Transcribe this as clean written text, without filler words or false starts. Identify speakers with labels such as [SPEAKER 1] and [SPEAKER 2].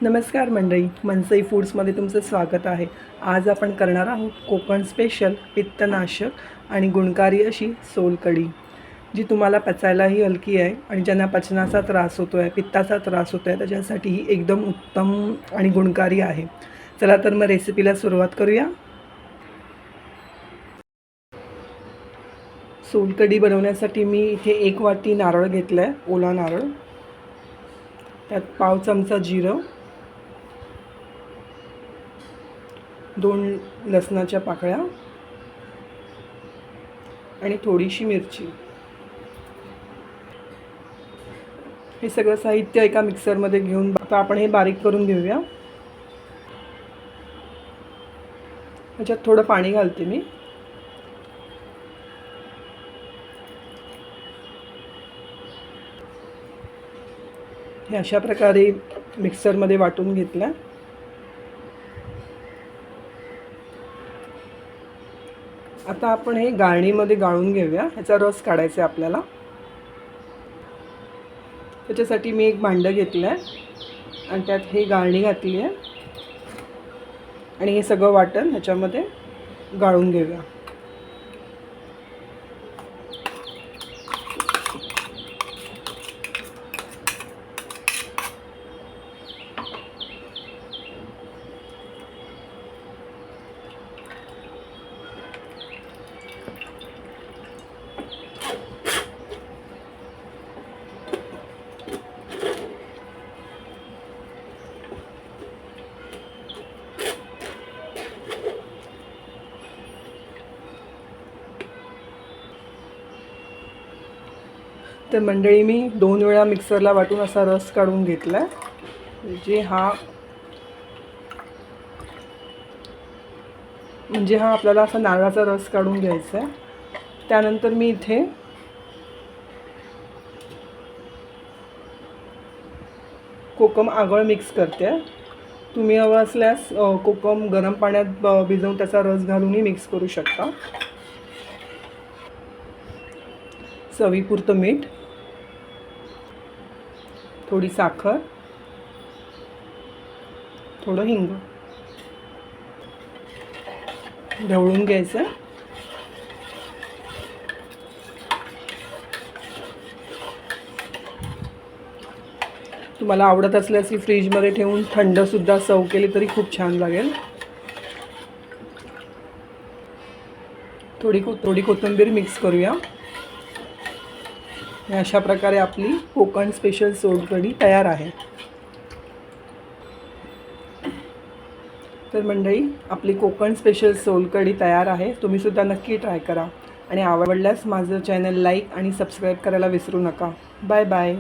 [SPEAKER 1] नमस्कार मंडळी, मनसई फूड्समध्ये तुमचं स्वागत आहे। आज आपण करणार आहोत कोकण स्पेशल पित्तनाशक आणि गुणकारी अशी सोलकढी, जी तुम्हाला पचायलाही हलकी आहे आणि ज्यांना पचनाचा त्रास होतो आहे, पित्ताचा त्रास होतो आहे, त्याच्यासाठी ही एकदम उत्तम आणि गुणकारी आहे। चला तर मग रेसिपीला सुरुवात करूया। सोलकढी बनवण्यासाठी मी इथे 1 वाटी नारळ घेतला आहे, ओला नारळ। त्यात पाव चमचा जिरं, 2 लसणाच्या पाकळ्या आणि थोडीशी मिरची। हे सगळं साहित्य एका मिक्सरमध्ये घेऊन आता आपण हे बारीक करून घेऊया। याच्यात थोडं पाणी घालते मी। हे अशा प्रकारे मिक्सरमध्ये वाटून घेतलं। आता आपण हे गाळणीमध्ये गाळून घेऊया। ह्याचा रस काढायचा आहे आपल्याला। त्याच्यासाठी मी एक भांडं घेतलं आहे आणि त्यात हे गाळणी घातली आहे आणि हे सगळं वाटण ह्याच्यामध्ये गाळून घेऊया। तर मंडळी, मी 2 वेळा मिक्सरला वाटून असा रस काढून घेतला आहे। म्हणजे हा आपल्याला असा नारळाचा रस काढून घ्यायचा आहे। त्यानंतर मी इथे कोकम आगळ मिक्स करते। तुम्ही हवं असल्यास कोकम गरम पाण्यात भिजवून त्याचा रस घालूनही मिक्स करू शकता। चवीपुरतं मीठ, थोडी साखर, थोडं हिंग ढवळून घ्यायचं। तुम्हाला आवडत असल्यास फ्रीजमध्ये ठेवून थंडसुद्धा सर्व केली तरी खूप छान लागेल। थोडी कोथिंबीर मिक्स करूया। अशा प्रकारे आपली कोकण स्पेशल सोलकढी तयार आहे। तर मंडळी, आपली कोकण स्पेशल सोलकढी तयार आहे। तुम्ही सुद्धा नक्की ट्राय करा आणि आवडल्यास माझं चॅनल लाईक आणि सबस्क्राईब करायला विसरू नका। Bye bye.